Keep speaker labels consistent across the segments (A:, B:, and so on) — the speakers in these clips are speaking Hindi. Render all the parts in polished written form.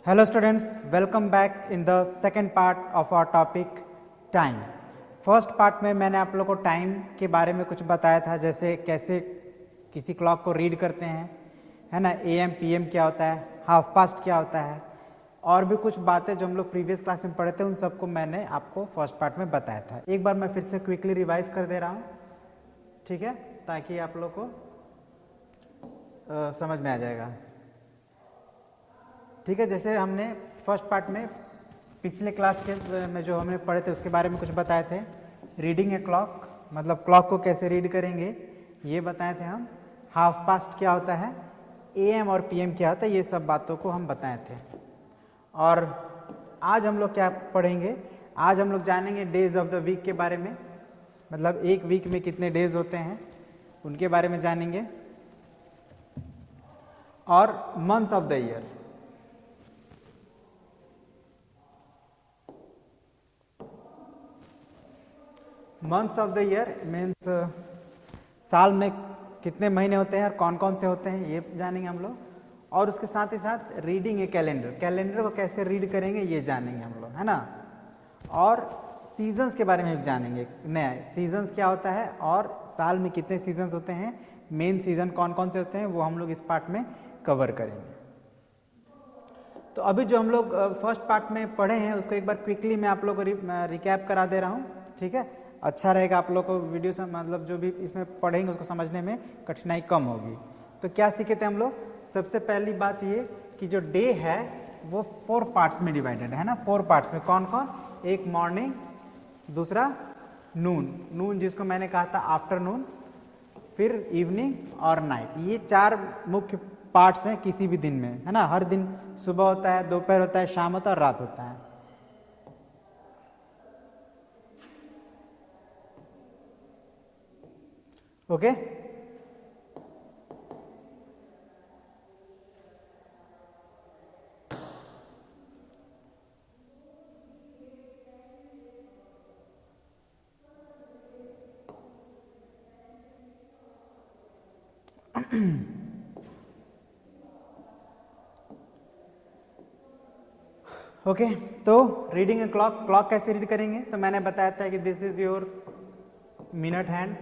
A: Hello students, welcome back in the second part of our topic time. First part में मैंने आप लोगों को टाइम के बारे में कुछ बताया था, जैसे कैसे किसी क्लॉक को रीड करते हैं, है ना, AM PM क्या होता है, हाफ पास्ट क्या होता है, और भी कुछ बातें जो हम लोग प्रीवियस क्लास में पढ़े थे उन सबको मैंने आपको फर्स्ट पार्ट में बताया था. एक बार मैं फिर से क्विकली रिवाइज कर दे रहा हूँ, ठीक है, ताकि आप लोग को समझ में आ जाएगा. ठीक है, जैसे हमने फर्स्ट पार्ट में पिछले क्लास के में जो हमने पढ़े थे उसके बारे में कुछ बताए थे. रीडिंग ए क्लॉक मतलब क्लॉक को कैसे रीड करेंगे ये बताए थे हम. हाफ पास्ट क्या होता है, AM और PM क्या होता है, ये सब बातों को हम बताए थे. और आज हम लोग क्या पढ़ेंगे, आज हम लोग जानेंगे डेज ऑफ द वीक के बारे में, मतलब एक वीक में कितने डेज होते हैं उनके बारे में जानेंगे, और months of the year. Months of the year means साल में कितने महीने होते हैं और कौन कौन से होते हैं ये जानेंगे हम लोग. और उसके साथ ही साथ रीडिंग ए कैलेंडर, कैलेंडर को कैसे रीड करेंगे ये जानेंगे हम लोग, है ना. और सीजन्स के बारे में भी जानेंगे, नया सीजन्स क्या होता है और साल में कितने सीजन्स होते हैं, मेन सीजन कौन कौन से होते हैं वो हम लोग इस पार्ट में कवर करेंगे. तो अभी जो हम लोग फर्स्ट पार्ट में पढ़े हैं उसको एक बार क्विकली मैं आप लोग को रिकैप करा दे रहा हूँ. ठीक है, अच्छा रहेगा आप लोग को वीडियो से, मतलब जो भी इसमें पढ़ेंगे उसको समझने में कठिनाई कम होगी. तो क्या सीखे थे हम लोग, सबसे पहली बात ये कि जो डे है वो 4 पार्ट्स में डिवाइडेड है ना. 4 पार्ट्स में कौन कौन, एक मॉर्निंग, दूसरा नून, नून जिसको मैंने कहा था आफ्टरनून, फिर इवनिंग और नाइट. ये 4 मुख्य पार्ट्स हैं किसी भी दिन में, है ना. हर दिन सुबह होता है, दोपहर होता है, शाम होता है और रात होता है. ओके ओके तो रीडिंग ए क्लॉक, क्लॉक कैसे रीड करेंगे, तो मैंने बताया था कि this is your minute hand,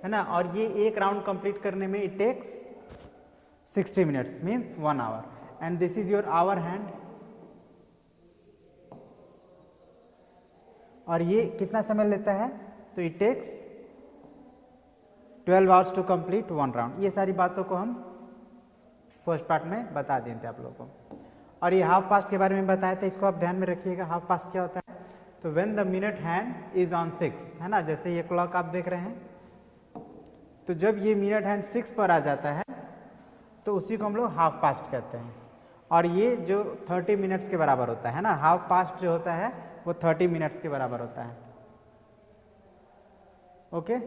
A: है ना. और ये एक राउंड कंप्लीट करने में it takes 60 minutes means 1 hour. And this is your hour hand, और ये कितना समय लेता है, तो it takes 12 hours to complete 1 round. ये सारी बातों को हम फर्स्ट पार्ट में बता दिए थे आप लोगों को. और ये हाफ पास्ट के बारे में बताया था, इसको आप ध्यान में रखिएगा. हाफ पास्ट क्या होता है, तो when the minute hand is on 6, है ना, जैसे ये क्लॉक आप देख रहे हैं, तो जब ये मिनट हैंड 6 पर आ जाता है तो उसी को हम लोग हाफ पास्ट कहते हैं. और ये जो 30 मिनट्स के बराबर होता है ना, हाफ पास्ट जो होता है वो 30 मिनट्स के बराबर होता है. ओके,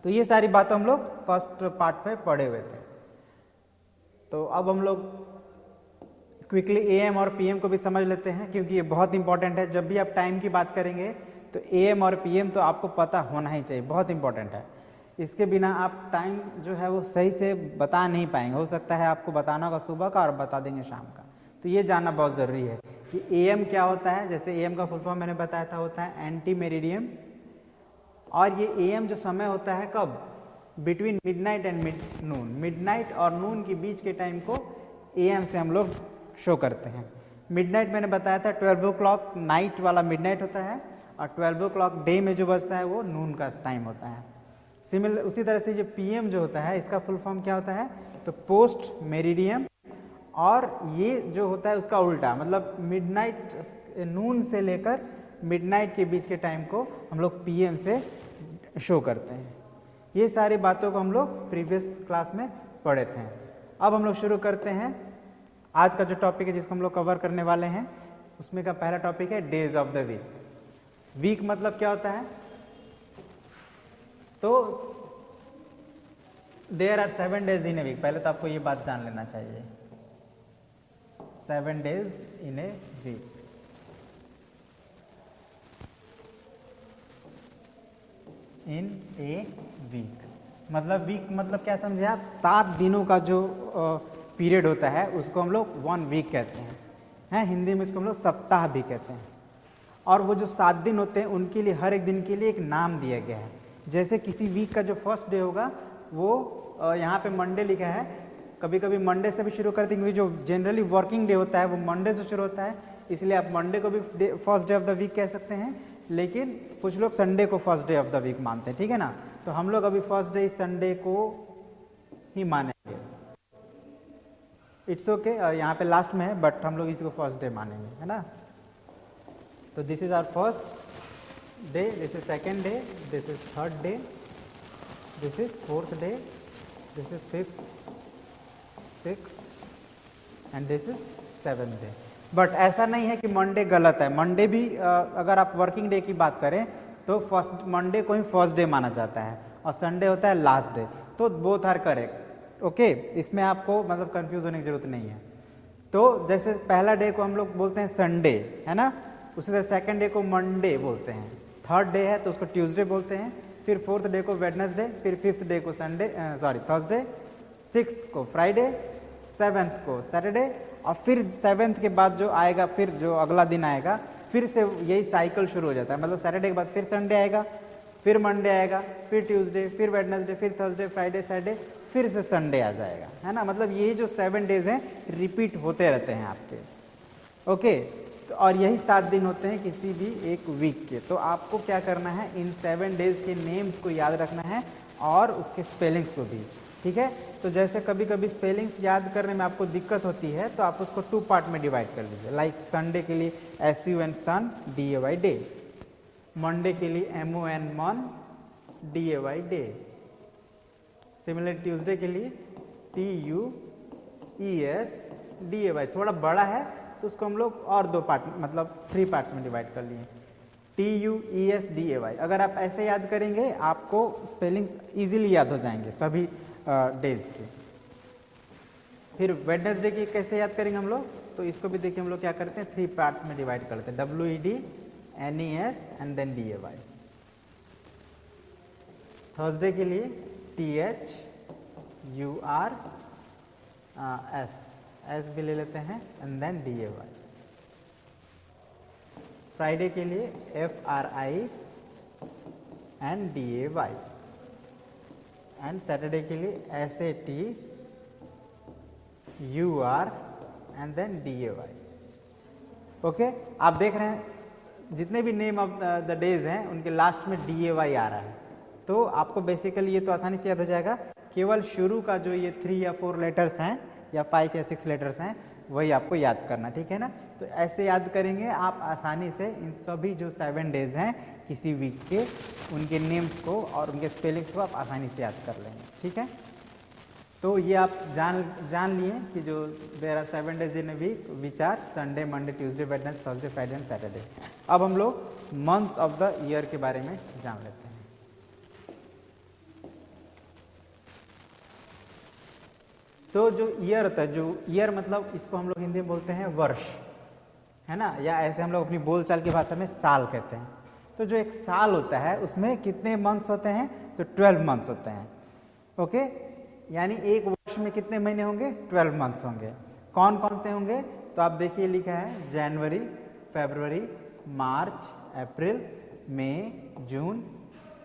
A: तो ये सारी बातें हम लोग फर्स्ट पार्ट में पढ़े हुए थे. तो अब हम लोग क्विकली AM और PM को भी समझ लेते हैं, क्योंकि ये बहुत इंपॉर्टेंट है. जब भी आप टाइम की बात करेंगे तो AM और PM तो आपको पता होना ही चाहिए, बहुत इंपॉर्टेंट है. इसके बिना आप टाइम जो है वो सही से बता नहीं पाएंगे. हो सकता है आपको बताना होगा सुबह का और बता देंगे शाम का. तो ये जानना बहुत ज़रूरी है कि AM क्या होता है. जैसे AM का फुल फॉर्म मैंने बताया था, होता है एंटी मेरिडियम. और ये AM जो समय होता है कब, between midnight and Noon, midnight और नून के बीच के टाइम को AM से हम लोग शो करते हैं. मिडनाइट मैंने बताया था 12 o'clock नाइट वाला मिडनाइट होता है, और 12 o'clock डे में जो बजता है वो नून का टाइम होता है. सिमिलर उसी तरह से जो PM जो होता है इसका फुल फॉर्म क्या होता है, तो पोस्ट मेरिडियम. और ये जो होता है उसका उल्टा, मतलब मिडनाइट नून से लेकर मिडनाइट के बीच के टाइम को हम लोग PM से शो करते हैं. ये सारी बातों को हम लोग प्रीवियस क्लास में पढ़े थे. अब हम लोग शुरू करते हैं आज का जो टॉपिक है जिसको हम लोग कवर करने वाले हैं. उसमें का पहला टॉपिक है days of the week. Week मतलब क्या होता है, तो there are 7 days in a week. पहले तो आपको ये बात जान लेना चाहिए, 7 days in a week. In a week मतलब वीक मतलब क्या समझे आप, 7 दिनों का जो पीरियड होता है उसको हम लोग 1 वीक कहते हैं, हिंदी में इसको हम लोग सप्ताह भी कहते हैं। और वो जो 7 दिन होते हैं उनके लिए हर एक दिन के लिए एक नाम दिया गया है। जैसे किसी वीक का जो फर्स्ट डे होगा वो यहाँ पे मंडे लिखा है, कभी कभी मंडे से भी शुरू करते हैं क्योंकि जो जनरली वर्किंग डे होता है वो मंडे से शुरू होता है, इसलिए आप मंडे को भी first day of the week कह सकते हैं, लेकिन कुछ लोग संडे को first day of the week मानते हैं, ठीक है ना। तो हम लोग अभी फर्स्ट डे संडे को ही मानेंगे, इट्स ओके, यहाँ पे लास्ट में है बट हम लोग इसको फर्स्ट डे मानेंगे, है ना। तो this is our first day, this is second day, this is third day, this is fourth day, this is fifth, sixth and this is seventh day. But ऐसा नहीं है कि मंडे गलत है, मंडे भी अगर आप वर्किंग डे की बात करें तो फर्स्ट मंडे को ही फर्स्ट डे माना जाता है और संडे होता है लास्ट डे, तो बोथ आर करेक्ट, ओके। इसमें आपको मतलब कंफ्यूज होने की जरूरत नहीं है। तो जैसे पहला डे को हम लोग बोलते हैं संडे, है ना, उसी तरह सेकेंड डे को मंडे बोलते हैं, थर्ड डे है तो उसको ट्यूसडे बोलते हैं, फिर फोर्थ डे को वेडनेसडे, फिर फिफ्थ डे को थर्सडे, सिक्स्थ को फ्राइडे, सेवेंथ को सैटरडे, और फिर सेवेंथ के बाद जो आएगा, फिर जो अगला दिन आएगा, फिर से यही साइकिल शुरू हो जाता है। मतलब सैटरडे के बाद फिर संडे आएगा, फिर मंडे आएगा, फिर ट्यूसडे, फिर वेडनेसडे, फिर थर्सडे, फ्राइडे, सैटरडे, फिर से संडे आ जाएगा, है ना। मतलब ये जो 7 डेज हैं रिपीट होते रहते हैं आपके, ओके। तो और यही 7 दिन होते हैं किसी भी एक वीक के। तो आपको क्या करना है, इन 7 डेज के नेम्स को याद रखना है और उसके स्पेलिंग्स को भी, ठीक है। तो जैसे कभी कभी स्पेलिंग्स याद करने में आपको दिक्कत होती है तो आप उसको 2 पार्ट में डिवाइड कर लीजिए। लाइक संडे के लिए SUN सन, DAY डे, मंडे के लिए MON मन, DAY डे, सिमिलर ट्यूसडे के लिए TUES DAY, थोड़ा बड़ा है तो उसको हम लोग और 2 पार्ट मतलब 3 पार्ट्स में डिवाइड कर लिए, TUES DAY। अगर आप ऐसे याद करेंगे आपको स्पेलिंग्स इजीली याद हो जाएंगे सभी डेज के। फिर वेडनेसडे की कैसे याद करेंगे हम लोग, तो इसको भी देखिए हम लोग क्या करते हैं 3 पार्ट्स में डिवाइड करते हैं, WED NES and then DAY। Thursday के लिए THURS, S भी ले लेते हैं एंड देन DAY। फ्राइडे के लिए FRI and DAY, and Saturday के लिए SATUR and then DAY, okay. आप देख रहे हैं जितने भी नेम ऑफ द डेज हैं उनके लास्ट में DAY आ रहा है, तो आपको बेसिकली ये तो आसानी से याद हो जाएगा। केवल शुरू का जो ये 3 या 4 लेटर्स हैं या 5 या 6 लेटर्स हैं वही आपको याद करना, ठीक है ना। तो ऐसे याद करेंगे आप आसानी से इन सभी जो 7 डेज हैं किसी वीक के, उनके नेम्स को और उनके स्पेलिंग्स को आप आसानी से याद कर लेंगे, ठीक है। तो ये आप जान लिए कि जो there are 7 days in a week which are Sunday, Monday, Tuesday, Wednesday, Thursday, Friday and Saturday. अब हम लोग मंथ्स ऑफ द ईयर के बारे में जान लेते हैं। तो जो ईयर होता है, जो ईयर मतलब इसको हम लोग हिंदी में बोलते हैं वर्ष, है ना, या ऐसे हम लोग अपनी बोलचाल की भाषा में साल कहते हैं। तो जो एक साल होता है उसमें कितने मंथ्स होते हैं, तो 12 मंथ्स होते हैं, ओके। यानी एक वर्ष में कितने महीने होंगे, 12 मंथ्स होंगे। कौन कौन से होंगे, तो आप देखिए लिखा है जनवरी, फरवरी, मार्च, अप्रैल, मई, जून,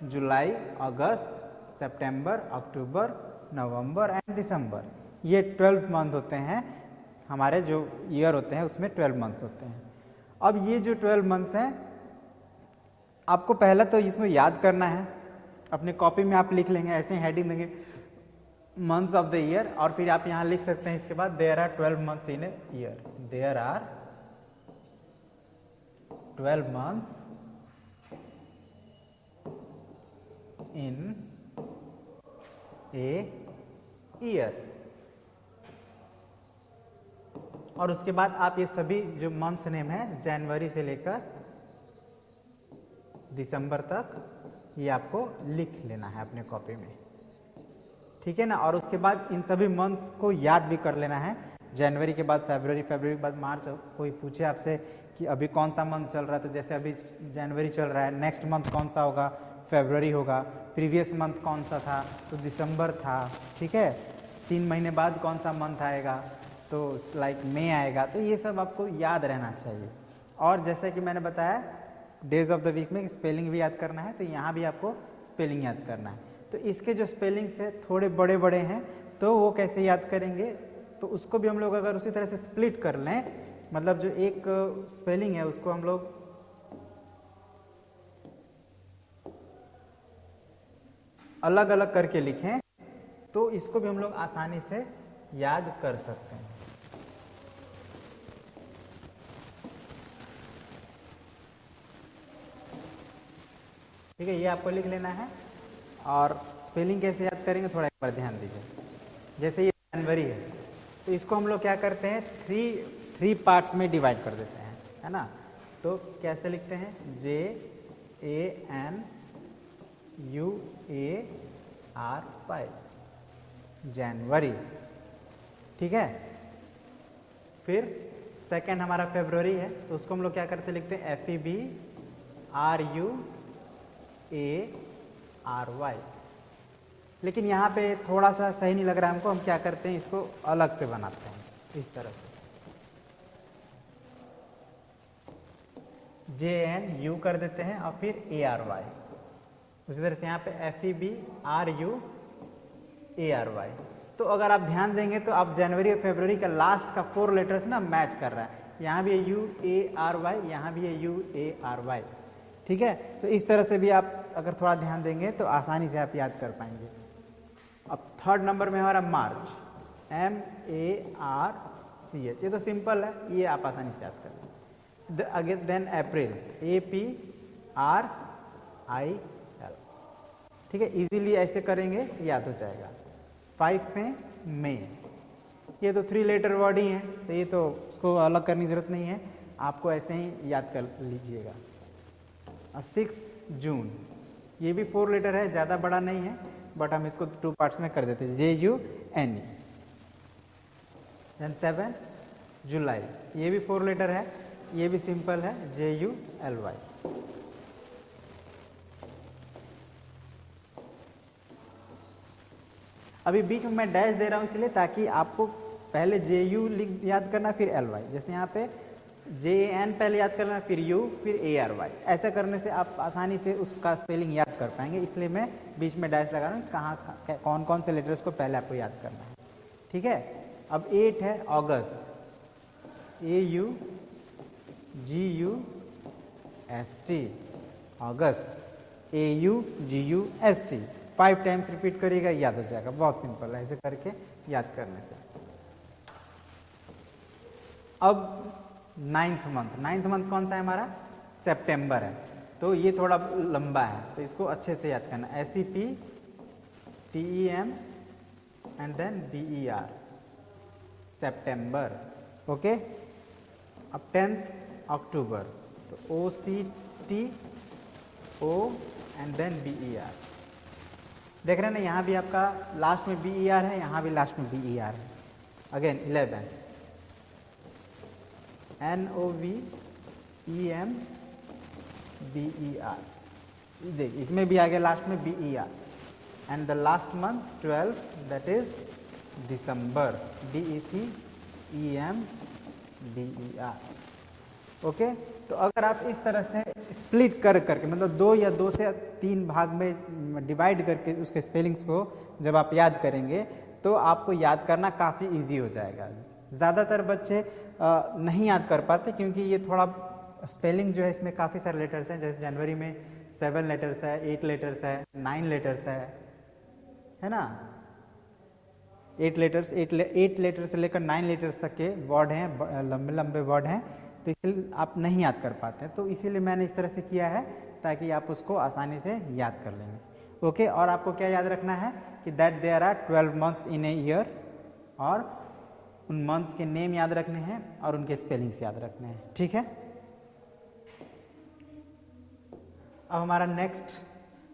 A: जुलाई, अगस्त, सितंबर, अक्टूबर, नवंबर एंड दिसंबर। ये 12 मंथ होते हैं हमारे जो ईयर होते हैं उसमें 12 मंथ्स होते हैं। अब ये जो 12 मंथ्स हैं आपको पहले तो इसको याद करना है, अपने कॉपी में आप लिख लेंगे, ऐसे हेडिंग देंगे मंथ्स ऑफ द ईयर, और फिर आप यहाँ लिख सकते हैं इसके बाद there are 12 months in a year, there are 12 months in a year. और उसके बाद आप ये सभी जो मंथ्स नेम है जनवरी से लेकर दिसंबर तक ये आपको लिख लेना है अपने कॉपी में, ठीक है ना। और उसके बाद इन सभी मंथ्स को याद भी कर लेना है। जनवरी के बाद फरवरी, फरवरी के बाद मार्च। कोई पूछे आपसे कि अभी कौन सा मंथ चल रहा है, तो जैसे अभी जनवरी चल रहा है, नेक्स्ट मंथ कौन सा होगा, फरवरी होगा, प्रीवियस मंथ कौन सा था, तो दिसंबर था, ठीक है। 3 महीने बाद कौन सा मंथ आएगा, तो लाइक मई आएगा। तो ये सब आपको याद रहना चाहिए। और जैसे कि मैंने बताया डेज ऑफ द वीक में स्पेलिंग भी याद करना है, तो यहाँ भी आपको स्पेलिंग याद करना है। तो इसके जो स्पेलिंग्स है थोड़े बड़े बड़े हैं, तो वो कैसे याद करेंगे, तो उसको भी हम लोग अगर उसी तरह से स्प्लिट कर लें, मतलब जो एक स्पेलिंग है उसको हम लोग अलग अलग करके लिखें, तो इसको भी हम लोग आसानी से याद कर सकते हैं। ठीक है, ये आपको लिख लेना है। और स्पेलिंग कैसे याद करेंगे थोड़ा एक बार ध्यान दीजिए। जैसे ये जनवरी है, तो इसको हम लोग क्या करते हैं, थ्री पार्ट्स में डिवाइड कर देते हैं, है ना। तो कैसे लिखते हैं, JANUARY, जनवरी। ठीक है, फिर सेकेंड हमारा फरवरी है, तो उसको हम लोग क्या करते लिखते हैं, FEBRUARY। लेकिन यहाँ पे थोड़ा सा सही नहीं लग रहा है हमको, हम क्या करते हैं, इसको अलग से बनाते हैं इस तरह से, JNU कर देते हैं और फिर ARY। उसी तरह से यहाँ पे FEBRUARY। तो अगर आप ध्यान देंगे तो आप जनवरी और फरवरी का लास्ट का 4 लेटर्स ना मैच कर रहा है, यहाँ भी है UARY, यहाँ भी है UARY। ठीक है, तो इस तरह से भी आप अगर थोड़ा ध्यान देंगे तो आसानी से आप याद कर पाएंगे। अब थर्ड नंबर में हमारा मार्च, MARCH, ये तो सिंपल है, ये आप आसानी से याद कर लेंगे। Again then April, APRIL। ठीक है, इजीली ऐसे करेंगे याद हो जाएगा। 5 में मई, ये तो 3 लेटर वर्ड ही हैं, तो ये तो उसको अलग करने की जरूरत नहीं है, आपको ऐसे ही याद कर लीजिएगा। और 6 जून, ये भी 4 लेटर है, ज़्यादा बड़ा नहीं है, बट हम इसको 2 पार्ट्स में कर देते हैं, JUNE। देन 7 जुलाई, ये भी 4 लेटर है, ये भी सिंपल है, JULY। अभी बीच में मैं डैश दे रहा हूँ इसलिए ताकि आपको पहले JU याद करना फिर LY, जैसे यहाँ पे JAN पहले याद करना फिर U फिर ARY। ऐसा करने से आप आसानी से उसका स्पेलिंग याद कर पाएंगे, इसलिए मैं बीच में डैश लगा रहा हूँ, कहाँ कौन कौन से लेटर्स को पहले आपको याद करना है। ठीक है, अब 8 है अगस्त, AUGUST, अगस्त, AUGUST। 5 टाइम्स रिपीट करिएगा, याद हो जाएगा, बहुत सिंपल है, ऐसे करके याद करने से। अब 9th मंथ कौन सा है हमारा, सितंबर है, तो ये थोड़ा लंबा है, तो इसको अच्छे से याद करना, SEPTEM एंड देन BER, सितंबर। ओके, अब 10th अक्टूबर, तो OCTO एंड देन BER। देख रहे हैं ना, यहाँ भी आपका लास्ट में BER है, यहाँ भी लास्ट में BER है। अगेन 11 NOVEMBER, देखिए इसमें भी आगे लास्ट में BER। And the last month 12, that is December, DECEMBER। Okay, तो अगर आप इस तरह से स्प्लिट करके मतलब 2 या 2 से 3 भाग में डिवाइड करके उसके स्पेलिंग्स को जब आप याद करेंगे तो आपको याद करना काफ़ी इजी हो जाएगा। ज़्यादातर बच्चे नहीं याद कर पाते क्योंकि ये थोड़ा स्पेलिंग जो है इसमें काफ़ी सारे लेटर्स हैं, जैसे जनवरी में 7 लेटर्स है, 8 लेटर्स है, 9 लेटर्स है ना, 8 लेटर्स से लेकर 9 लेटर्स तक के वर्ड हैं, लंबे लंबे वर्ड हैं, तो इसलिए आप नहीं याद कर पाते हैं। तो इसीलिए मैंने इस तरह से किया है ताकि आप उसको आसानी से याद कर लेंगे। ओके, और आपको क्या याद रखना है कि that there are 12 months in a year, और उन मंथ्स के नेम याद रखने हैं और उनके स्पेलिंग्स याद रखने हैं। ठीक है, अब हमारा नेक्स्ट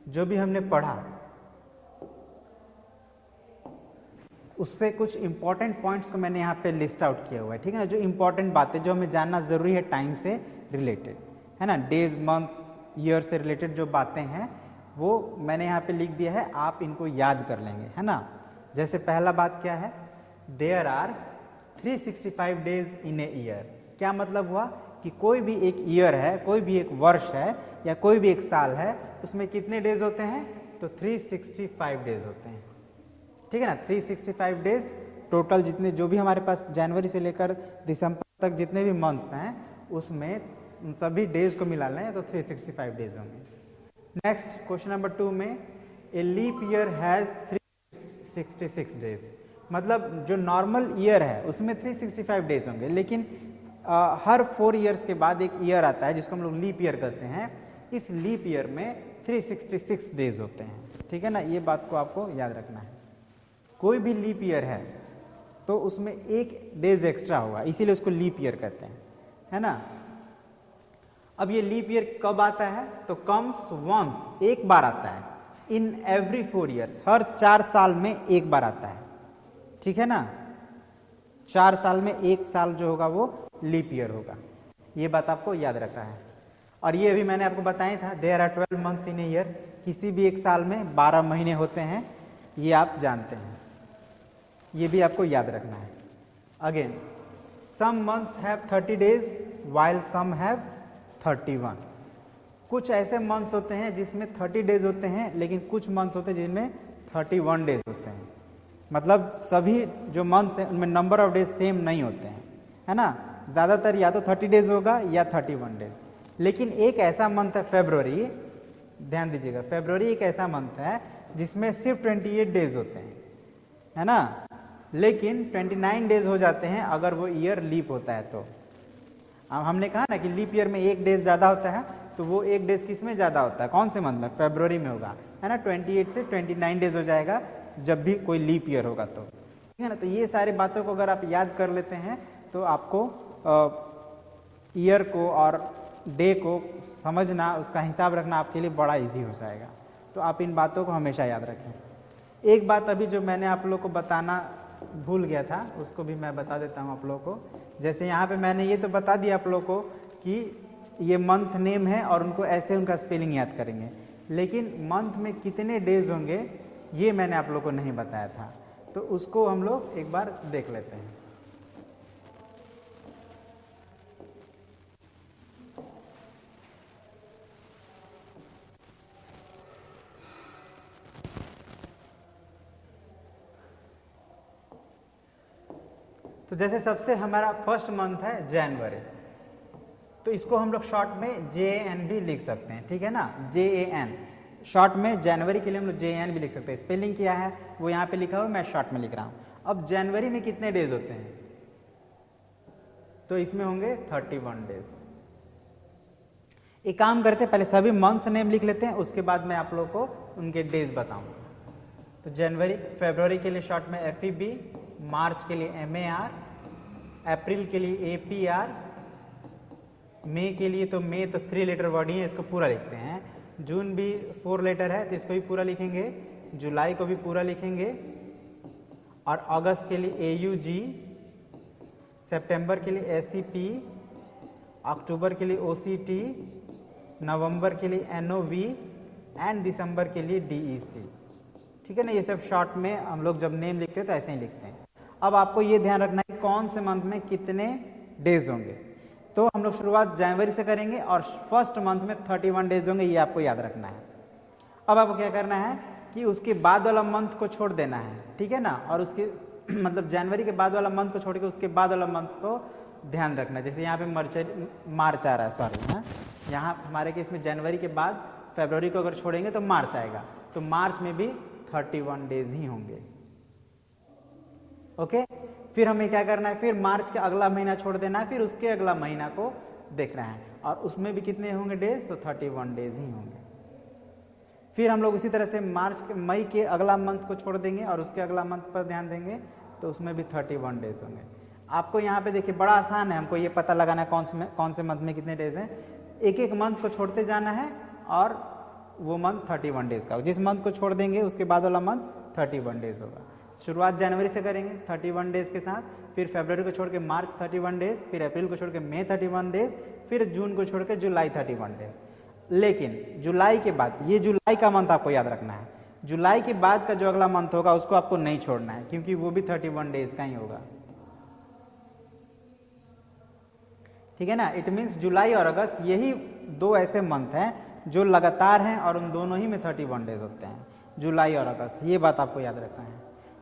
A: जो भी हमने पढ़ा उससे कुछ इंपॉर्टेंट पॉइंट्स को मैंने यहाँ पे लिस्ट आउट किया हुआ है। ठीक है ना, जो इंपॉर्टेंट बातें जो हमें जानना ज़रूरी है टाइम से रिलेटेड, है ना, डेज मंथ्स ईयर से रिलेटेड जो बातें हैं वो मैंने यहाँ पे लिख दिया है, आप इनको याद कर लेंगे, है ना। जैसे पहला बात क्या है, there are 365 days in a year. क्या मतलब हुआ कि कोई भी एक ईयर है, कोई भी एक वर्ष है या कोई भी एक साल है, उसमें कितने डेज होते हैं, तो 365 डेज होते हैं। ठीक है ना, 365 डेज टोटल, जितने जो भी हमारे पास जनवरी से लेकर दिसंबर तक जितने भी मंथ्स हैं उसमें उन सभी डेज को मिला लें तो 365 डेज होंगे। नेक्स्ट क्वेश्चन नंबर 2 में, a leap year has 366 days. मतलब जो नॉर्मल ईयर है उसमें 365 डेज होंगे, लेकिन हर 4 ईयर्स के बाद एक ईयर आता है जिसको हम लोग लीप ईयर कहते हैं। इस लीप ईयर में 366 डेज होते हैं। ठीक है ना, ये बात को आपको याद रखना है। कोई भी लीप ईयर है तो उसमें एक डेज एक्स्ट्रा होगा, इसीलिए उसको लीप ईयर कहते हैं, है ना। अब ये लीप ईयर कब आता है, तो कम्स वंस, एक बार आता है, इन एवरी 4 ईयर्स, हर 4 साल में एक बार आता है। ठीक है ना, 4 साल में एक साल जो होगा वो लीप ईयर होगा। ये बात आपको याद रखना है। और ये अभी मैंने आपको बताया था, there are 12 months in a year, किसी भी एक साल में 12 महीने होते हैं, ये आप जानते हैं, ये भी आपको याद रखना है। Again, some months have 30 days while some have 31। कुछ ऐसे मंथ्स होते हैं जिसमें 30 डेज होते हैं, लेकिन कुछ मंथ्स होते हैं जिनमें 31 डेज होते हैं। मतलब सभी जो मंथ्स हैं उनमें नंबर ऑफ डेज सेम नहीं होते हैं, है ना। ज़्यादातर या तो 30 डेज होगा या 31 डेज। लेकिन एक ऐसा मंथ है फरवरी, ध्यान दीजिएगा, फरवरी एक ऐसा मंथ है जिसमें सिर्फ 28 डेज होते हैं, है ना। लेकिन 29 डेज हो जाते हैं अगर वो ईयर लीप होता है तो। अब हमने कहा ना कि लीप ईयर में एक डेज ज़्यादा होता है, तो वो एक डेज किस में ज़्यादा होता है, कौन से मंथ में, फरवरी में होगा, है ना। 28 से 29 डेज हो जाएगा जब भी कोई लीप ईयर होगा तो। ठीक है ना, तो ये सारी बातों को अगर आप याद कर लेते हैं तो आपको ईयर को और डे को समझना, उसका हिसाब रखना आपके लिए बड़ा इजी हो जाएगा। तो आप इन बातों को हमेशा याद रखें। एक बात अभी जो मैंने आप लोग को बताना भूल गया था, उसको भी मैं बता देता हूँ आप लोग को। जैसे यहाँ पे मैंने ये तो बता दिया आप लोग को कि ये मंथ नेम है और उनको ऐसे उनका स्पेलिंग याद करेंगे, लेकिन मंथ में कितने डेज होंगे ये मैंने आप लोग को नहीं बताया था, तो उसको हम लोग एक बार देख लेते हैं। तो जैसे सबसे हमारा फर्स्ट मंथ है जनवरी, तो इसको हम लोग शॉर्ट में JAN भी लिख सकते हैं। ठीक है ना, JAN शॉर्ट में, जनवरी के लिए हम लोग JAN भी लिख सकते हैं। स्पेलिंग क्या है वो यहाँ पे लिखा हुआ, मैं शॉर्ट में लिख रहा हूँ। अब जनवरी में कितने डेज होते हैं, तो इसमें होंगे 31 डेज। एक काम करते हैं, पहले सभी मंथ्स नेम लिख लेते हैं, उसके बाद मैं आप लोग को उनके डेज बताऊंगा। तो जनवरी, फरवरी के लिए शॉर्ट में FEB, मार्च के लिए MAR, अप्रैल के लिए APR, मई के लिए तो मई तो 3 लेटर वर्ड ही है, इसको पूरा लिखते हैं। जून भी 4 लेटर है तो इसको भी पूरा लिखेंगे, जुलाई को भी पूरा लिखेंगे, और अगस्त के लिए AUG, सितंबर के लिए SEP, अक्टूबर के लिए OCT, नवंबर के लिए NOV एंड दिसंबर के लिए DEC। ठीक है ना, ये सब शॉर्ट में हम लोग जब नेम लिखते हैं तो ऐसे ही लिखते हैं। अब आपको ये ध्यान रखना है कौन से मंथ में कितने डेज होंगे। तो हम लोग शुरुआत जनवरी से करेंगे और फर्स्ट मंथ में 31 डेज होंगे, ये आपको याद रखना है। अब आपको क्या करना है कि उसके बाद वाला मंथ को छोड़ देना है, ठीक है ना, और उसके मतलब जनवरी के बाद वाला मंथ को छोड़ के उसके बाद वाला मंथ को ध्यान रखना। जैसे यहाँ पे मार्च आ रहा है, सॉरी, हाँ, यहाँ हमारे केस में जनवरी के बाद फरवरी को अगर छोड़ेंगे तो मार्च आएगा, तो मार्च में भी 31 डेज ही होंगे। ओके, फिर हमें क्या करना है, फिर मार्च का अगला महीना छोड़ देना है, फिर उसके अगला महीना को देखना है, और उसमें भी कितने होंगे डेज, तो 31 डेज ही होंगे। फिर हम लोग उसी तरह से मई के अगला मंथ को छोड़ देंगे और उसके अगला मंथ पर ध्यान देंगे, तो उसमें भी 31 डेज होंगे। आपको यहाँ पे देखिए बड़ा आसान है, हमको ये पता लगाना है कौन से मंथ में कितने डेज हैं। एक एक मंथ को छोड़ते जाना है और वो मंथ 31 डेज का, जिस मंथ को छोड़ देंगे उसके बाद वाला मंथ 31 डेज होगा। शुरुआत जनवरी से करेंगे 31 डेज के साथ, फिर फरवरी को छोड़ के मार्च 31 डेज, फिर अप्रैल को छोड़ के मई 31 डेज, फिर जून को छोड़ के जुलाई 31 डेज। लेकिन जुलाई के बाद, ये जुलाई का मंथ आपको याद रखना है, जुलाई के बाद का जो अगला मंथ होगा उसको आपको नहीं छोड़ना है, क्योंकि वो भी 31 डेज का ही होगा, ठीक है ना। इट मीन्स जुलाई और अगस्त यही दो ऐसे मंथ हैं जो लगातार हैं और उन दोनों ही में 31 डेज होते हैं, जुलाई और अगस्त, ये बात आपको याद रखना है,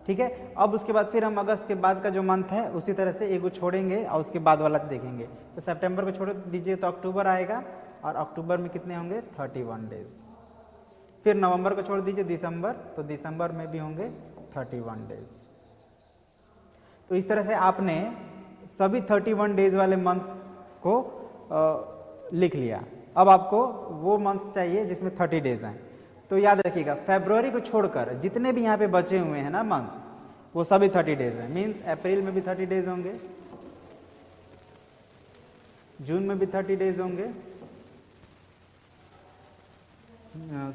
A: ठीक है। अब उसके बाद फिर हम अगस्त के बाद का जो मंथ है उसी तरह से एक छोड़ेंगे और उसके बाद वाला देखेंगे। तो सितंबर को छोड़ दीजिए तो अक्टूबर आएगा, और अक्टूबर में कितने होंगे 31 डेज। फिर नवंबर को छोड़ दीजिए दिसंबर, तो दिसंबर में भी होंगे 31 डेज। तो इस तरह से आपने सभी 31 डेज वाले मंथ्स को लिख लिया। अब आपको वो मंथ्स चाहिए जिसमें 30 डेज हैं। तो याद रखिएगा फरवरी को छोड़कर जितने भी यहाँ पे बचे हुए हैं ना मंथ्स, वो सभी 30 डेज हैं। मीन्स अप्रैल में भी 30 डेज होंगे, जून में भी 30 डेज होंगे,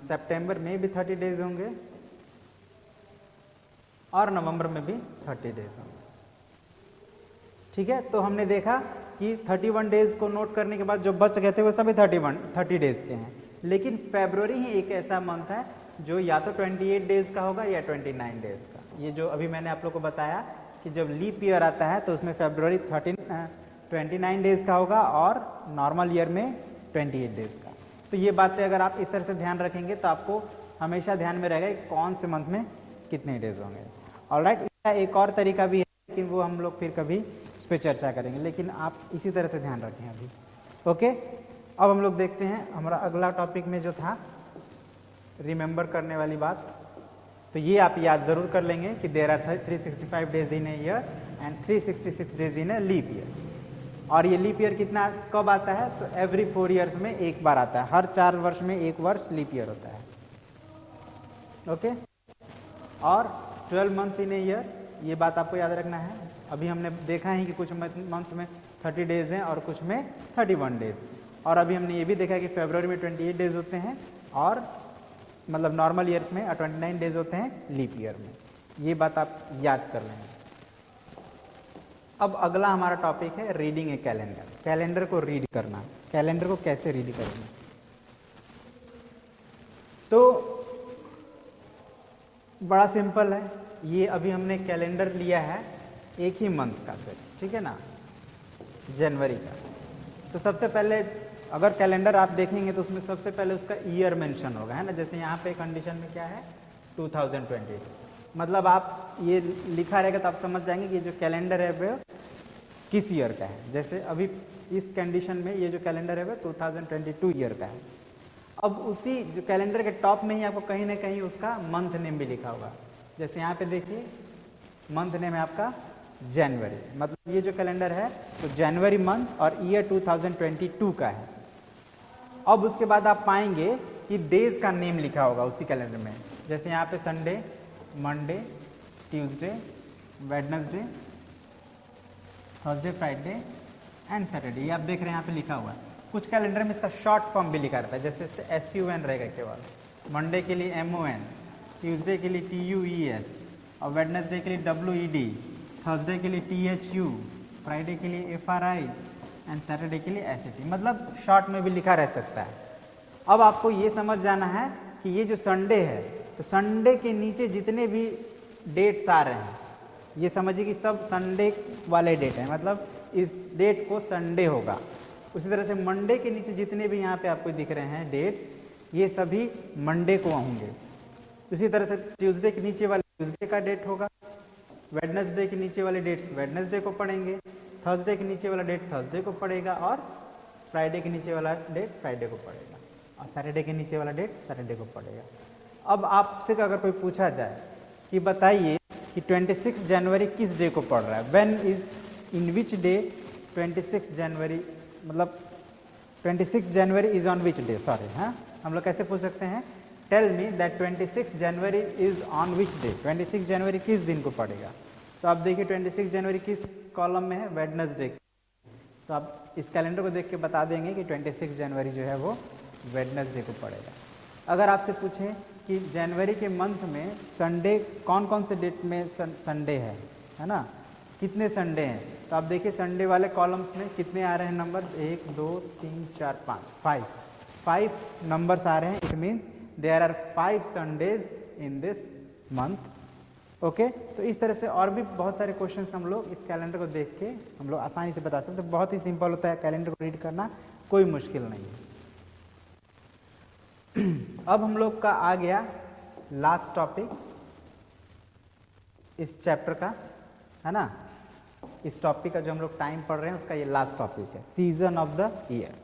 A: सितंबर में भी 30 डेज होंगे, और नवंबर में भी 30 डेज होंगे, ठीक है। तो हमने देखा कि 31 डेज को नोट करने के बाद जो बच गए थे वो सभी 30 डेज के हैं। लेकिन फरवरी ही एक ऐसा मंथ है जो या तो 28 डेज का होगा या 29 डेज का। ये जो अभी मैंने आप लोग को बताया कि जब लीप ईयर आता है तो उसमें फरवरी 29 डेज का होगा और नॉर्मल ईयर में 28 डेज का। तो ये बातें अगर आप इस तरह से ध्यान रखेंगे तो आपको हमेशा ध्यान में रहेगा कि कौन से मंथ में कितने डेज होंगे। ऑलराइट, इसका एक और तरीका भी है लेकिन वो हम लोग फिर कभी उस पर चर्चा करेंगे, लेकिन आप इसी तरह से ध्यान रखें अभी। ओके, अब हम लोग देखते हैं हमारा अगला टॉपिक में जो था रिमेंबर करने वाली बात। तो ये आप याद जरूर कर लेंगे कि there are 365 days in a year and 366 days in a leap year. और ये लीप ईयर कितना कब आता है? तो एवरी 4 ईयर्स में एक बार आता है, हर 4 वर्ष में एक वर्ष लीप ईयर होता है। ओके, और 12 मंथ्स इन ए ईयर, ये बात आपको याद रखना है। अभी हमने देखा है कि कुछ मंथ्स में 30 डेज हैं और कुछ में 31 डेज, और अभी हमने ये भी देखा कि फरवरी में 28 डेज होते हैं और मतलब नॉर्मल ईयर्स में 29 डेज होते हैं लीप ईयर में। ये बात आप याद कर लेंगे। अब अगला हमारा टॉपिक है रीडिंग ए कैलेंडर। कैलेंडर को रीड करना। कैलेंडर को कैसे रीड करेंगे? तो बड़ा सिंपल है। ये अभी हमने कैलेंडर लिया है एक ही मंथ का सेट, ठीक है ना, जनवरी का। तो सबसे पहले अगर कैलेंडर आप देखेंगे तो उसमें सबसे पहले उसका ईयर मेंशन होगा, है ना। जैसे यहाँ पे कंडीशन में क्या है 2022, मतलब आप ये लिखा रहेगा तो आप समझ जाएंगे कि ये जो कैलेंडर है वो किस ईयर का है। जैसे अभी इस कंडीशन में ये जो कैलेंडर है वो 2022 ईयर का है। अब उसी जो कैलेंडर के टॉप में ही आपको कहीं ना कहीं उसका मंथ नेम भी लिखा होगा। जैसे यहाँ पे देखिए मंथ नेम है आपका जनवरी, मतलब ये जो कैलेंडर है तो जनवरी मंथ और ईयर 2022 का है। अब उसके बाद आप पाएंगे कि डेज का नेम लिखा होगा उसी कैलेंडर में। जैसे यहाँ पे Sunday, Monday, Tuesday, Wednesday, Thursday, Friday and Saturday, ये आप देख रहे हैं यहाँ पे लिखा हुआ है। कुछ कैलेंडर में इसका शॉर्ट फॉर्म भी लिखा रहता है, जैसे SUN रहेगा केवल, मंडे के लिए MON, ट्यूसडे के लिए TUES, और वेडनेसडे के लिए WED, थर्सडे के लिए THU, फ्राइडे के लिए FRI एंड सैटरडे के लिए SAT। मतलब शॉर्ट में भी लिखा रह सकता है। अब आपको ये समझ जाना है कि ये जो संडे है तो संडे के नीचे जितने भी डेट्स आ रहे हैं ये समझिए कि सब संडे वाले डेट हैं, मतलब इस डेट को संडे होगा। उसी तरह से मंडे के नीचे जितने भी यहाँ पे आपको दिख रहे हैं डेट्स ये सभी मंडे को होंगे। इसी तरह से ट्यूसडे के नीचे वाले ट्यूसडे का डेट होगा, वेडनेसडे के नीचे वाले डेट्स वेडनेसडे को पढ़ेंगे, थर्सडे के नीचे वाला डेट थर्सडे को पड़ेगा, और फ्राइडे के नीचे वाला डेट फ्राइडे को पड़ेगा, और सैटरडे के नीचे वाला डेट सैटरडे को पड़ेगा। अब आपसे अगर कोई पूछा जाए कि बताइए कि 26 जनवरी किस डे को पड़ रहा है, when is in which day 26 January, मतलब 26 January is on which day, sorry, हाँ हम लोग कैसे पूछ सकते हैं, tell me that 26 January is on which day, 26 जनवरी किस दिन को पड़ेगा। तो आप देखिए 26 जनवरी किस कॉलम में है, वेडनेसडे। तो आप इस कैलेंडर को देख के बता देंगे कि 26 जनवरी जो है वो वेडनेसडे को पड़ेगा। अगर आपसे पूछें कि जनवरी के मंथ में संडे कौन कौन से डेट में संडे है ना, कितने संडे हैं, तो आप देखिए संडे वाले कॉलम्स में कितने आ रहे हैं नंबर्स, 1 2 3 4 5 5 नंबर्स आ रहे हैं। It means there are 5 Sundays in this month. Okay, तो इस तरह से और भी बहुत सारे क्वेश्चंस हम लोग इस कैलेंडर को देख के हम लोग आसानी से बता सकते हैं। बहुत ही सिंपल होता है कैलेंडर को रीड करना, कोई मुश्किल नहीं है। अब हम लोग का आ गया लास्ट टॉपिक इस चैप्टर का, है ना। इस टॉपिक का जो हम लोग टाइम पढ़ रहे हैं उसका ये लास्ट टॉपिक है, सीजन ऑफ द ईयर।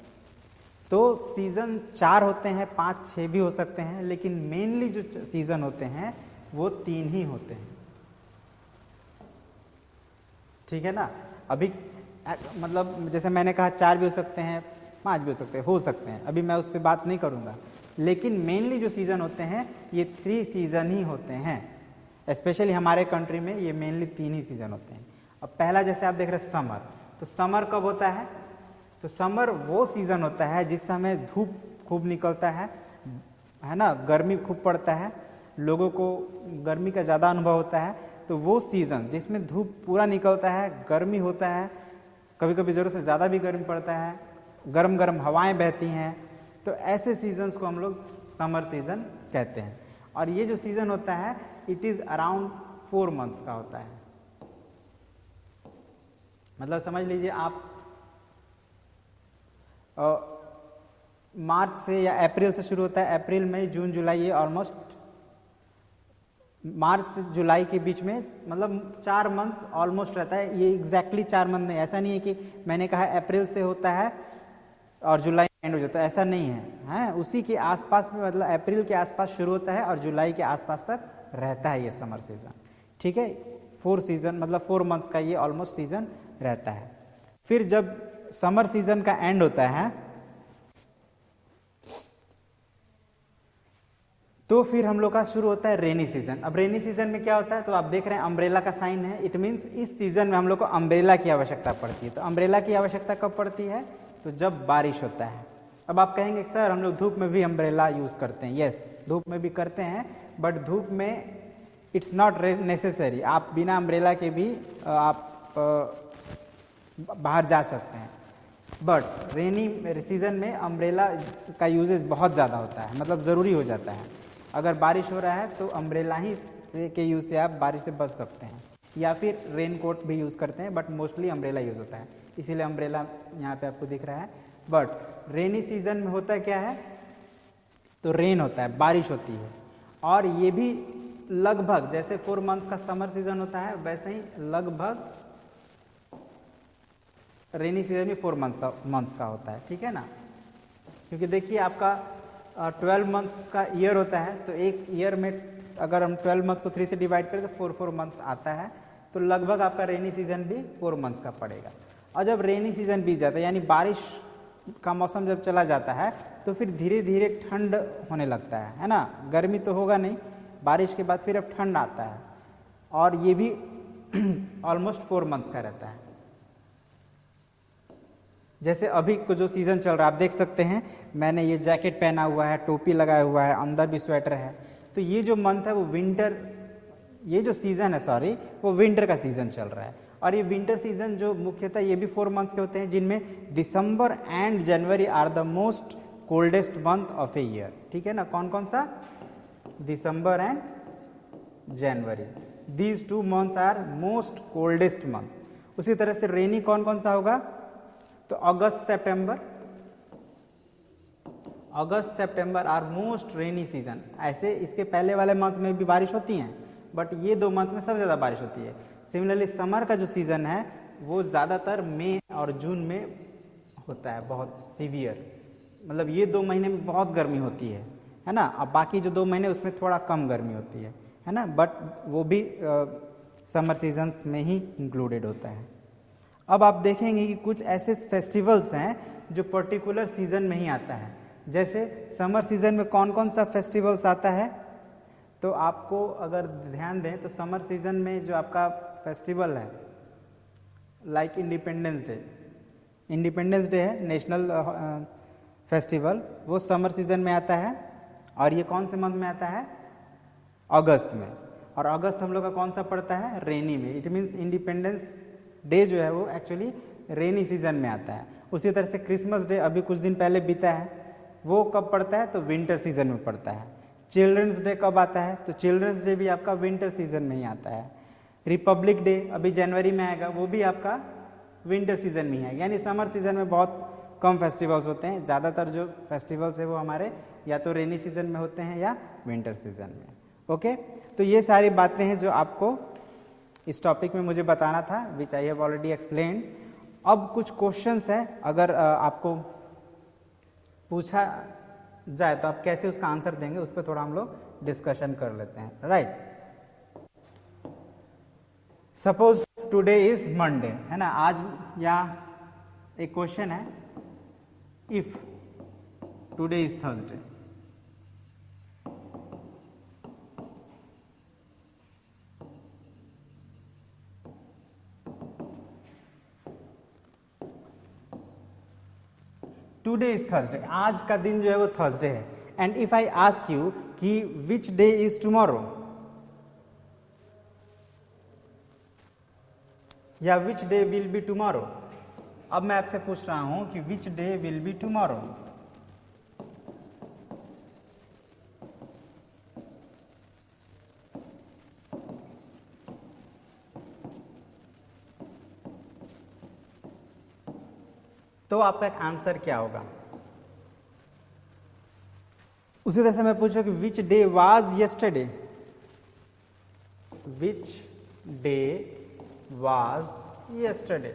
A: तो सीजन 4 होते हैं, 5, 6 भी हो सकते हैं, लेकिन मेनली जो सीजन होते हैं वो 3 ही होते हैं, ठीक है ना। अभी मतलब जैसे मैंने कहा 4 भी हो सकते हैं, 5 भी हो सकते हैं, अभी मैं उस पर बात नहीं करूँगा, लेकिन मेनली जो सीज़न होते हैं ये 3 सीज़न ही होते हैं। स्पेशली हमारे कंट्री में ये मेनली 3 ही सीज़न होते हैं। अब पहला जैसे आप देख रहे हैं समर, तो समर कब होता है? तो समर वो सीज़न होता है जिस समय धूप खूब निकलता है ना, गर्मी खूब पड़ता है, लोगों को गर्मी का ज़्यादा अनुभव होता है। तो वो सीज़न जिसमें धूप पूरा निकलता है, गर्मी होता है, कभी कभी ज़रूरत से ज़्यादा भी गर्मी पड़ता है, गर्म गर्म हवाएं बहती हैं, तो ऐसे सीजन्स को हम लोग समर सीज़न कहते हैं। और ये जो सीज़न होता है इट इज़ अराउंड 4 मंथ्स का होता है। मतलब समझ लीजिए आप मार्च से या अप्रैल से शुरू होता है, अप्रैल मई जून जुलाई, ये ऑलमोस्ट मार्च से जुलाई के बीच में, मतलब 4 मंथ्स ऑलमोस्ट रहता है। ये एग्जैक्टली 4 मंथ नहीं, ऐसा नहीं है कि मैंने कहा अप्रैल से होता है और जुलाई एंड हो जाता है, ऐसा नहीं है, हैं। उसी के आसपास में, मतलब अप्रैल के आसपास शुरू होता है और जुलाई के आसपास तक रहता है ये समर सीजन, ठीक है। 4 सीजन मतलब 4 मंथ्स का ये ऑलमोस्ट सीजन रहता है। फिर जब समर सीजन का एंड होता है तो फिर हम लोग का शुरू होता है रेनी सीजन। अब रेनी सीजन में क्या होता है, तो आप देख रहे हैं अम्ब्रेला का साइन है, इट मीन्स इस सीजन में हम लोग को अम्ब्रेला की आवश्यकता पड़ती है। तो अम्ब्रेला की आवश्यकता कब पड़ती है? तो जब बारिश होता है। अब आप कहेंगे सर हम लोग धूप में भी अम्ब्रेला यूज़ करते हैं। यस, धूप में भी करते हैं, बट धूप में इट्स नॉट नेसेसरी, आप बिना अम्ब्रेला के भी आप बाहर जा सकते हैं। बट रेनी सीजन में अम्ब्रेला का यूजेज बहुत ज़्यादा होता है, मतलब ज़रूरी हो जाता है। अगर बारिश हो रहा है तो अम्ब्रेला ही के यूज़ से आप बारिश से बच सकते हैं, या फिर रेन कोट भी यूज़ करते हैं, बट मोस्टली अम्ब्रेला यूज़ होता है, इसीलिए अम्ब्रेला यहाँ पे आपको दिख रहा है। बट रेनी सीजन में होता क्या है, तो रेन होता है, बारिश होती है, और ये भी लगभग जैसे 4 मंथ्स का समर सीजन होता है वैसे ही लगभग रेनी सीजन में 4 मंथ्स का होता है, ठीक है ना। क्योंकि देखिए आपका 12 मंथ्स का ईयर होता है, तो एक ईयर में अगर हम 12 मंथ्स को 3 से डिवाइड करें तो 4 मंथ्स आता है, तो लगभग आपका रेनी सीजन भी 4 मंथ्स का पड़ेगा। और जब रेनी सीजन बीत जाता है, यानी बारिश का मौसम जब चला जाता है, तो फिर धीरे धीरे ठंड होने लगता है ना। गर्मी तो होगा नहीं, बारिश के बाद फिर अब ठंड आता है, और ये भी ऑलमोस्ट 4 मंथ्स का रहता है। जैसे अभी को जो सीज़न चल रहा है आप देख सकते हैं, मैंने ये जैकेट पहना हुआ है, टोपी लगाया हुआ है, अंदर भी स्वेटर है। तो ये जो मंथ है वो विंटर, ये जो सीज़न है सॉरी, वो विंटर का सीज़न चल रहा है। और ये विंटर सीज़न जो मुख्यतः ये भी 4 मंथ्स के होते हैं, जिनमें December and January are the most coldest month of a year, ठीक है ना। कौन कौन सा? December and January, these 2 months are most coldest month. उसी तरह से रेनी कौन कौन सा होगा, तो August September are most rainy season. ऐसे इसके पहले वाले मंथ्स में भी बारिश होती हैं, बट ये 2 मंथ्स में सबसे ज़्यादा बारिश होती है। सिमिलरली समर का जो सीज़न है वो ज़्यादातर मई और जून में होता है, बहुत सीवियर, मतलब ये 2 महीने में बहुत गर्मी होती है ना। अब बाकी जो 2 महीने उसमें थोड़ा कम गर्मी होती है ना, बट वो भी समर सीजन्स में ही इंक्लूडेड होता है। अब आप देखेंगे कि कुछ ऐसे फेस्टिवल्स हैं जो पर्टिकुलर सीजन में ही आता है। जैसे समर सीजन में कौन कौन सा फेस्टिवल्स आता है, तो आपको अगर ध्यान दें तो समर सीजन में जो आपका फेस्टिवल है लाइक इंडिपेंडेंस डे है, नेशनल फेस्टिवल, वो समर सीजन में आता है। और ये कौन से मंथ में आता है? अगस्त में। और अगस्त हम लोग का कौन सा पड़ता है? रेनी में। इट मीन्स इंडिपेंडेंस डे जो है वो एक्चुअली रेनी सीजन में आता है। उसी तरह से क्रिसमस डे अभी कुछ दिन पहले बीता है, वो कब पड़ता है? तो विंटर सीजन में पड़ता है। चिल्ड्रंस डे कब आता है? तो चिल्ड्रंस डे भी आपका विंटर सीजन में ही आता है। रिपब्लिक डे अभी जनवरी में आएगा, वो भी आपका विंटर सीजन में ही आएगा। यानी समर सीजन में बहुत कम फेस्टिवल्स होते हैं, ज़्यादातर जो फेस्टिवल्स है वो हमारे या तो रेनी सीजन में होते हैं या विंटर सीजन में। ओके, तो ये सारी बातें हैं जो आपको इस टॉपिक में मुझे बताना था, विच आई हैव ऑलरेडी एक्सप्लेन्ड। अब कुछ क्वेश्चंस हैं, अगर आपको पूछा जाए तो आप कैसे उसका आंसर देंगे, उस पर थोड़ा हम लोग डिस्कशन कर लेते हैं। Right, suppose today is Monday, है ना, आज यहाँ एक क्वेश्चन है, if today is Thursday, today is Thursday, आज का दिन जो है वो थर्सडे है। And if I ask you कि विच डे इज टुमारो, या which day will be tomorrow, अब मैं आपसे पूछ रहा हूं कि which day will be tomorrow. तो आपका आंसर क्या होगा? उसी तरह से मैं पूछूं कि which day was yesterday, which day was yesterday.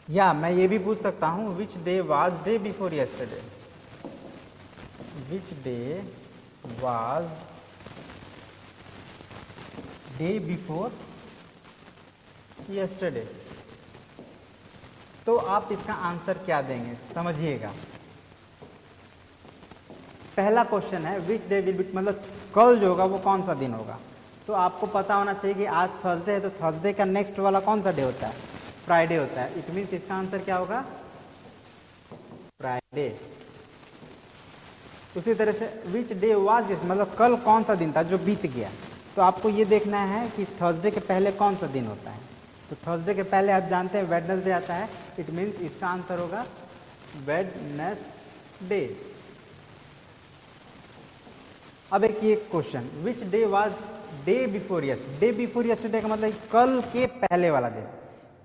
A: या मैं ये भी पूछ सकता हूं which day was day before yesterday, which day was day before yesterday. तो आप इसका आंसर क्या देंगे, समझिएगा। पहला क्वेश्चन है विच डे विल बी, मतलब कल जो होगा वो कौन सा दिन होगा। तो आपको पता होना चाहिए कि आज थर्सडे है, तो थर्सडे का नेक्स्ट वाला कौन सा डे होता है? फ्राइडे होता है। इट मीन्स इसका आंसर क्या होगा? फ्राइडे। उसी तरह से विच डे वाज दिस, मतलब कल कौन सा दिन था जो बीत गया। तो आपको ये देखना है कि थर्सडे के पहले कौन सा दिन होता है। तो थर्सडे के पहले आप जानते हैं वेडनेसडे आता है। इट मीन्स इसका आंसर होगा वेडनेसडे। अब एक ये question, which day was day before yesterday. Day before yesterday का मतलब कल के पहले वाला दिन।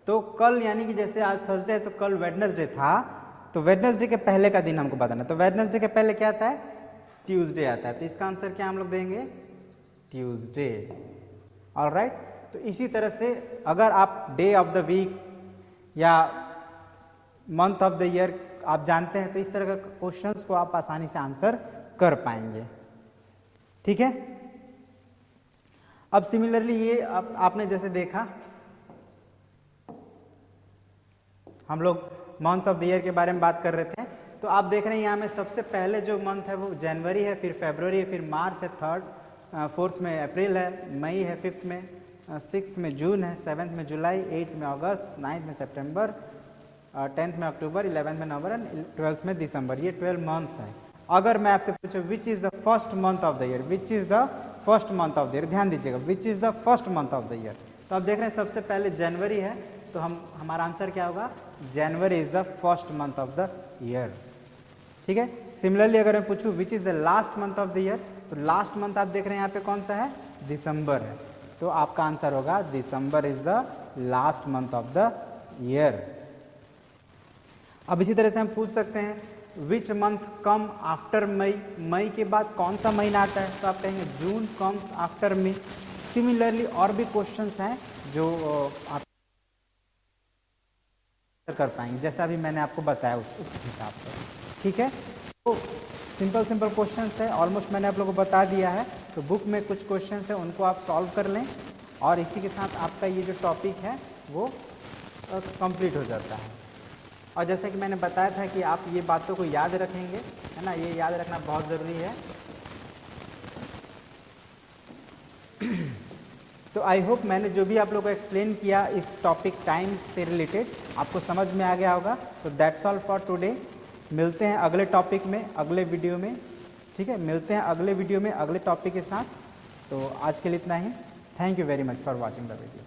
A: तो कल यानी कि जैसे आज थर्सडे है तो कल वेडनेसडे था, तो वेडनेसडे के पहले का दिन हमको बताना। तो वेडनेसडे के पहले क्या आता है? ट्यूसडे आता है। तो इसका आंसर क्या हम लोग देंगे? ट्यूसडे। ऑलराइट। तो इसी तरह से अगर आप डे ऑफ द वीक या मंथ ऑफ द ईयर आप जानते हैं तो इस तरह का क्वेश्चंस को आप आसानी से आंसर कर पाएंगे। ठीक है। अब सिमिलरली ये आपने जैसे देखा, हम लोग मंथ्स ऑफ द ईयर के बारे में बात कर रहे थे, तो आप देख रहे हैं यहाँ में सबसे पहले जो मंथ है वो जनवरी है, फिर फरवरी है, फिर मार्च है, फोर्थ में अप्रैल है, मई है, फिफ्थ में, सिक्स में जून है, सेवन्थ में जुलाई, एट्थ में अगस्त, नाइन्थ में सितंबर, टेंथ में अक्टूबर, 11th में नवंबर एंड 12th में दिसंबर। ये 12 मंथ्स हैं। अगर मैं आपसे पूछूं which is the first month of the year, which is the first month of the year, ध्यान दीजिएगा, which is the first month of the year. तो आप देख रहे हैं सबसे पहले जनवरी है, तो हमारा आंसर क्या होगा? जनवरी is the first month of the year. ठीक है। सिमिलरली अगर मैं पूछूं which is the last month of the year, तो लास्ट मंथ आप देख रहे हैं यहाँ पे कौन सा है? दिसंबर है। तो आपका आंसर होगा December is the last month of the year. अब इसी तरह से हम पूछ सकते हैं विच मंथ कम आफ्टर मई, मई के बाद कौन सा महीना आता है? तो आप कहेंगे जून कम्स आफ्टर मई। सिमिलरली और भी क्वेश्चंस हैं जो आप कर पाएंगे, जैसा अभी मैंने आपको बताया उस हिसाब से। ठीक है। तो सिंपल क्वेश्चंस है, ऑलमोस्ट मैंने आप लोगों को बता दिया है। तो बुक में कुछ क्वेश्चंस है उनको आप सॉल्व कर लें और इसी के साथ आपका ये जो टॉपिक है वो कंप्लीट हो जाता है। और जैसा कि मैंने बताया था कि आप ये बातों को याद रखेंगे, है ना, ये याद रखना बहुत ज़रूरी है। तो आई होप मैंने जो भी आप लोगों को एक्सप्लेन किया इस टॉपिक टाइम से रिलेटेड आपको समझ में आ गया होगा। तो दैट्स ऑल फॉर टुडे। मिलते हैं अगले टॉपिक में, अगले वीडियो में। ठीक है, मिलते हैं अगले वीडियो में अगले टॉपिक के साथ। तो आज के लिए इतना ही। Thank you very much for watching the video.